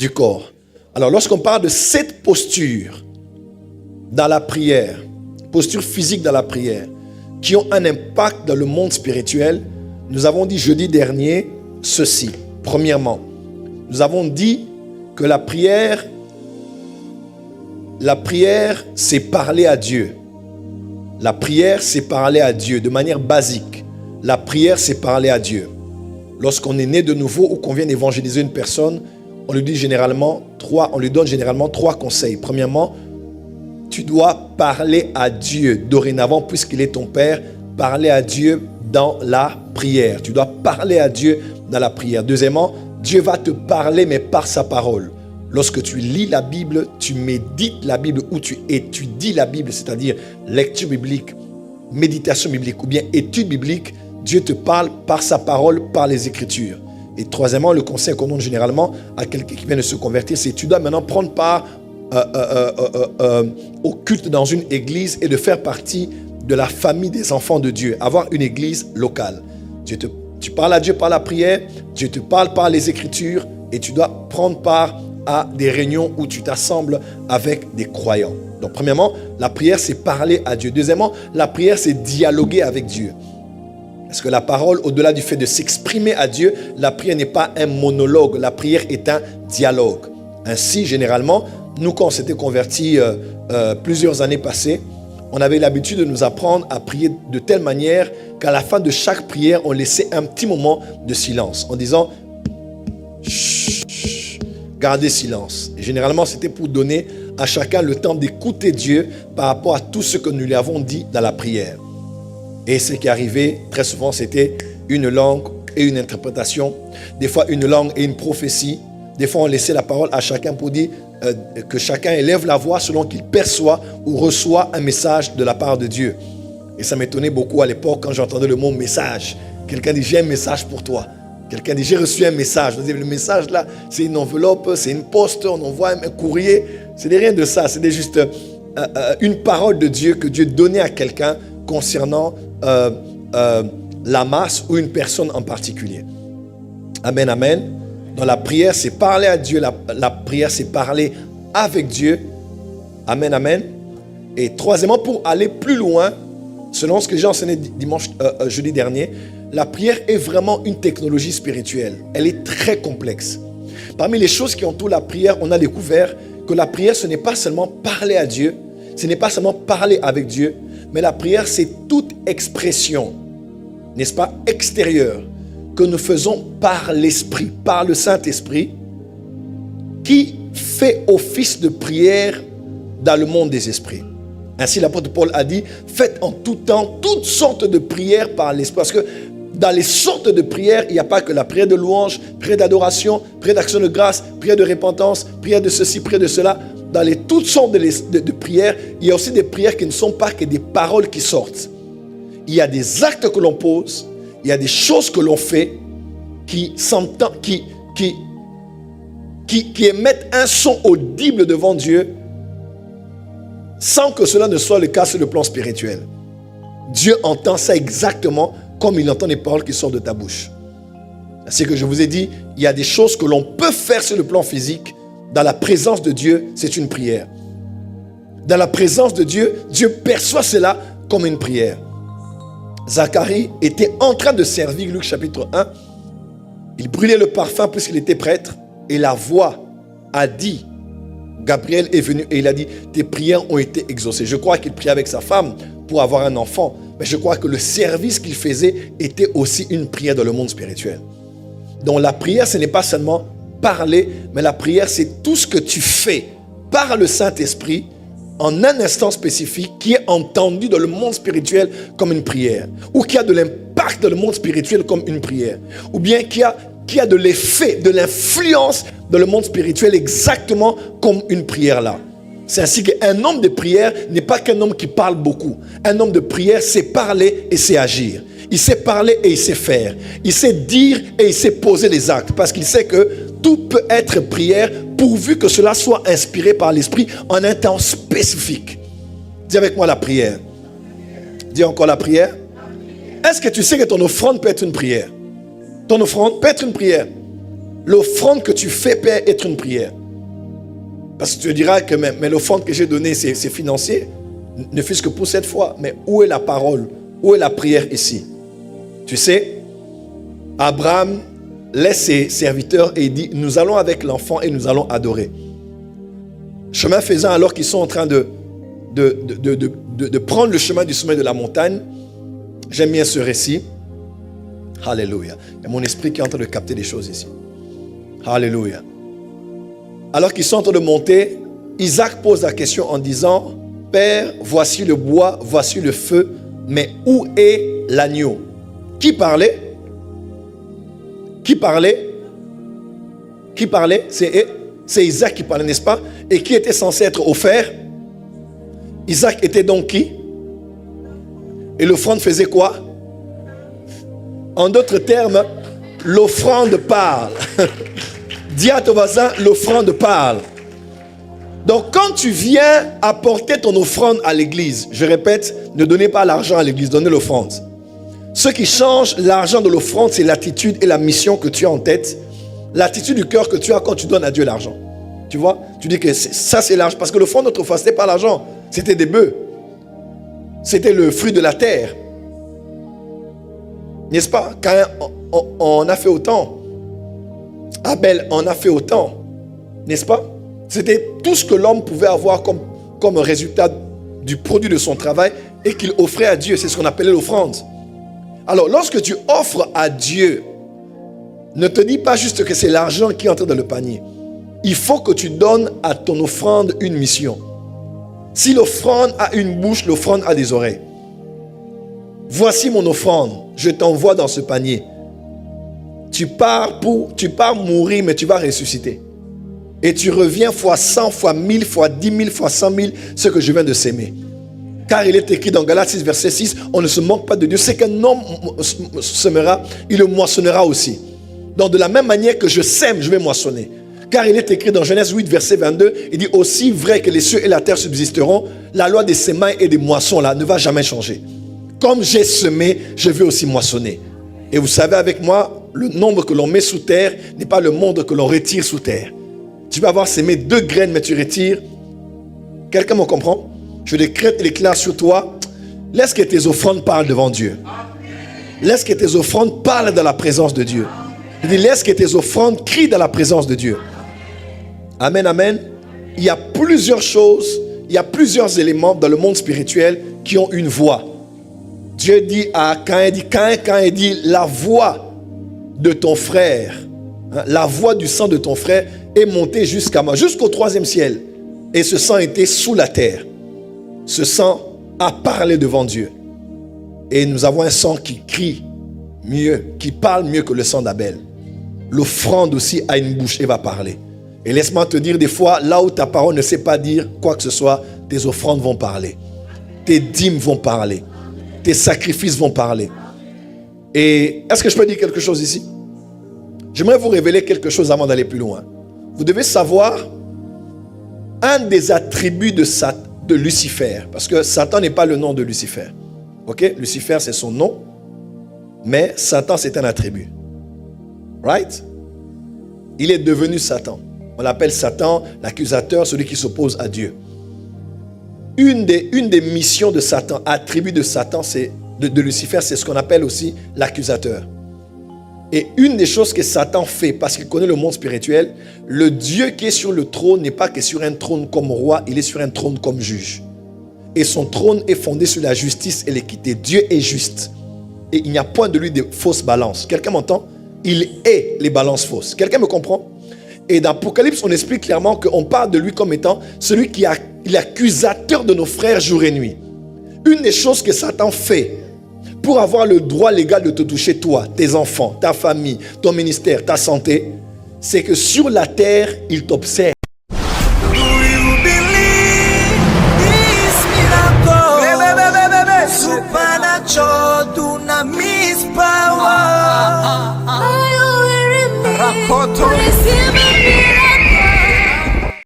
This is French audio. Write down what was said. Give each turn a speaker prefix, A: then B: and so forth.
A: du corps. Alors, lorsqu'on parle de cette posture dans la prière, posture physique dans la prière, qui ont un impact dans le monde spirituel, nous avons dit jeudi dernier ceci. Premièrement, nous avons dit que la prière, c'est parler à Dieu. La prière, c'est parler à Dieu de manière basique. La prière, c'est parler à Dieu. Lorsqu'on est né de nouveau ou qu'on vient d'évangéliser une personne, on lui donne généralement trois conseils. Premièrement, tu dois parler à Dieu dorénavant, puisqu'il est ton Père, parler à Dieu dans la prière. Tu dois parler à Dieu dans la prière. Deuxièmement, Dieu va te parler, mais par sa parole. Lorsque tu lis la Bible, tu médites la Bible ou tu étudies la Bible, c'est-à-dire lecture biblique, méditation biblique ou bien étude biblique, Dieu te parle par sa parole, par les Écritures. Et troisièmement, le conseil qu'on donne généralement à quelqu'un qui vient de se convertir, c'est tu dois maintenant prendre part au culte dans une église et de faire partie de la famille des enfants de Dieu, avoir une église locale. Tu parles à Dieu par la prière, Dieu te parle par les Écritures et tu dois prendre part à des réunions où tu t'assembles avec des croyants. Donc premièrement, la prière c'est parler à Dieu. Deuxièmement, la prière c'est dialoguer avec Dieu. Parce que la parole, au-delà du fait de s'exprimer à Dieu, la prière n'est pas un monologue, la prière est un dialogue. Ainsi, généralement, nous quand on s'était convertis plusieurs années passées, on avait l'habitude de nous apprendre à prier de telle manière qu'à la fin de chaque prière, on laissait un petit moment de silence en disant chut, gardez silence. Et généralement, c'était pour donner à chacun le temps d'écouter Dieu par rapport à tout ce que nous lui avons dit dans la prière. Et ce qui arrivait très souvent, c'était une langue et une interprétation. Des fois, une langue et une prophétie. Des fois, on laissait la parole à chacun pour dire que chacun élève la voix selon qu'il perçoit ou reçoit un message de la part de Dieu. Et ça m'étonnait beaucoup à l'époque quand j'entendais le mot message. Quelqu'un dit, j'ai un message pour toi. Quelqu'un dit, j'ai reçu un message. Le message là, c'est une enveloppe, c'est une poste, on envoie un courrier. Ce n'est rien de ça, c'est juste une parole de Dieu que Dieu donnait à quelqu'un concernant la masse ou une personne en particulier. Amen, amen. Dans la prière, c'est parler à Dieu. La prière, c'est parler avec Dieu. Amen, amen. Et troisièmement, pour aller plus loin, selon ce que j'ai enseigné jeudi dernier, la prière est vraiment une technologie spirituelle. Elle est très complexe. Parmi les choses qui entourent la prière, on a découvert que la prière, ce n'est pas seulement parler à Dieu, ce n'est pas seulement parler avec Dieu, mais la prière, c'est toute expression, n'est-ce pas, extérieure, que nous faisons par l'Esprit, par le Saint-Esprit, qui fait office de prière dans le monde des esprits. Ainsi, l'apôtre Paul a dit, faites en tout temps toutes sortes de prières par l'Esprit. Parce que dans les sortes de prières, il n'y a pas que la prière de louange, prière d'adoration, prière d'action de grâce, prière de repentance, prière de ceci, prière de cela. Dans toutes sortes de prières, il y a aussi des prières qui ne sont pas que des paroles qui sortent. Il y a des actes que l'on pose, il y a des choses que l'on fait qui émettent un son audible devant Dieu sans que cela ne soit le cas sur le plan spirituel. Dieu entend ça exactement comme il entend les paroles qui sortent de ta bouche. C'est que je vous ai dit, il y a des choses que l'on peut faire sur le plan physique. Dans la présence de Dieu, c'est une prière. Dans la présence de Dieu, Dieu perçoit cela comme une prière. Zacharie était en train de servir, Luc chapitre 1. Il brûlait le parfum puisqu'il était prêtre. Et la voix a dit, Gabriel est venu et il a dit, tes prières ont été exaucées. Je crois qu'il priait avec sa femme pour avoir un enfant. Mais je crois que le service qu'il faisait était aussi une prière dans le monde spirituel. Donc la prière, ce n'est pas seulement parler, mais la prière, c'est tout ce que tu fais par le Saint-Esprit en un instant spécifique qui est entendu dans le monde spirituel comme une prière, ou qui a de l'impact dans le monde spirituel comme une prière, ou bien qui a de l'effet, de l'influence dans le monde spirituel exactement comme une prière là. C'est ainsi qu'un homme de prière n'est pas qu'un homme qui parle beaucoup. Un homme de prière, c'est parler et c'est agir. Il sait parler et il sait faire. Il sait dire et il sait poser les actes. Parce qu'il sait que tout peut être prière pourvu que cela soit inspiré par l'Esprit en un temps spécifique. Dis avec moi la prière. Dis encore la prière. Est-ce que tu sais que ton offrande peut être une prière? Ton offrande peut être une prière. l'offrande que tu fais peut être une prière. Parce que tu te diras que mais l'offrande que j'ai donnée, c'est financier. Ne fût-ce que pour cette fois. Mais où est la parole? Où est la prière ici? Tu sais, Abraham laisse ses serviteurs et il dit, nous allons avec l'enfant et nous allons adorer. Chemin faisant, alors qu'ils sont en train de prendre le chemin du sommet de la montagne, j'aime bien ce récit. Alléluia. Il y a mon esprit qui est en train de capter des choses ici. Alléluia. Alors qu'ils sont en train de monter, Isaac pose la question en disant, Père, voici le bois, voici le feu, mais où est l'agneau? Qui parlait? Qui parlait? Qui parlait? C'est Isaac qui parlait, n'est-ce pas? Et qui était censé être offert? Isaac était donc qui? Et l'offrande faisait quoi? En d'autres termes, l'offrande parle. Dis à ton voisin, l'offrande parle. Donc quand tu viens apporter ton offrande à l'église, je répète, ne donnez pas l'argent à l'église, donnez l'offrande. Ce qui change l'argent de l'offrande, c'est l'attitude et la mission que tu as en tête. L'attitude du cœur que tu as quand tu donnes à Dieu l'argent. Tu vois? Tu dis que ça c'est l'argent. Parce que l'offrande autrefois, ce n'était pas l'argent. C'était des bœufs. C'était le fruit de la terre. N'est-ce pas? Quand on a fait autant. Abel en a fait autant. N'est-ce pas? C'était tout ce que l'homme pouvait avoir comme résultat du produit de son travail et qu'il offrait à Dieu. C'est ce qu'on appelait l'offrande. Alors, lorsque tu offres à Dieu, ne te dis pas juste que c'est l'argent qui entre dans le panier. Il faut que tu donnes à ton offrande une mission. Si l'offrande a une bouche, l'offrande a des oreilles. Voici mon offrande, je t'envoie dans ce panier. Tu pars mourir, mais tu vas ressusciter. Et tu reviens fois 100, fois 1000, fois 10 000, fois 100 000, ce que je viens de s'aimer. Car il est écrit dans Galates 6, verset 6, on ne se manque pas de Dieu. C'est qu'un homme semera, il le moissonnera aussi. Donc de la même manière que je sème, je vais moissonner. Car il est écrit dans Genèse 8, verset 22, il dit, aussi vrai que les cieux et la terre subsisteront, la loi des semailles et des moissons là ne va jamais changer. Comme j'ai semé, je vais aussi moissonner. Et vous savez avec moi, le nombre que l'on met sous terre n'est pas le nombre que l'on retire sous terre. Tu vas avoir semé 2 graines, mais tu retires. Quelqu'un me comprend? Je décrète l'éclat sur toi. Laisse que tes offrandes parlent devant Dieu. Laisse que tes offrandes parlent dans la présence de Dieu. Je dis, laisse que tes offrandes crient dans la présence de Dieu. Amen, amen. Il y a plusieurs choses, il y a plusieurs éléments dans le monde spirituel qui ont une voix. Dieu dit à Caïn, il dit, la voix de ton frère, la voix du sang de ton frère est montée jusqu'à moi, jusqu'au 3e ciel. Et ce sang était sous la terre. Ce sang a parlé devant Dieu. Et nous avons un sang qui crie mieux, qui parle mieux que le sang d'Abel. L'offrande aussi a une bouche et va parler. Et laisse-moi te dire, des fois, là où ta parole ne sait pas dire quoi que ce soit, tes offrandes vont parler. Tes dîmes vont parler. Tes sacrifices vont parler. Et est-ce que je peux dire quelque chose ici? J'aimerais vous révéler quelque chose avant d'aller plus loin. Vous devez savoir un des attributs de Lucifer. Parce que Satan n'est pas le nom de Lucifer. Ok? Lucifer, c'est son nom. Mais Satan, c'est un attribut. Right? Il est devenu Satan. On l'appelle Satan, l'accusateur, celui qui s'oppose à Dieu. Une des missions de Satan, attribut de Satan, de Lucifer, c'est ce qu'on appelle aussi l'accusateur. Et une des choses que Satan fait, parce qu'il connaît le monde spirituel, le Dieu qui est sur le trône n'est pas que sur un trône comme roi, il est sur un trône comme juge. Et son trône est fondé sur la justice et l'équité. Dieu est juste. Et il n'y a point de lui de fausses balances. Quelqu'un m'entend? Il est les balances fausses. Quelqu'un me comprend? Et dans Apocalypse, on explique clairement qu'on parle de lui comme étant celui qui est l'accusateur de nos frères jour et nuit. Une des choses que Satan fait pour avoir le droit légal de te toucher, toi, tes enfants, ta famille, ton ministère, ta santé, c'est que sur la terre, il t'observe.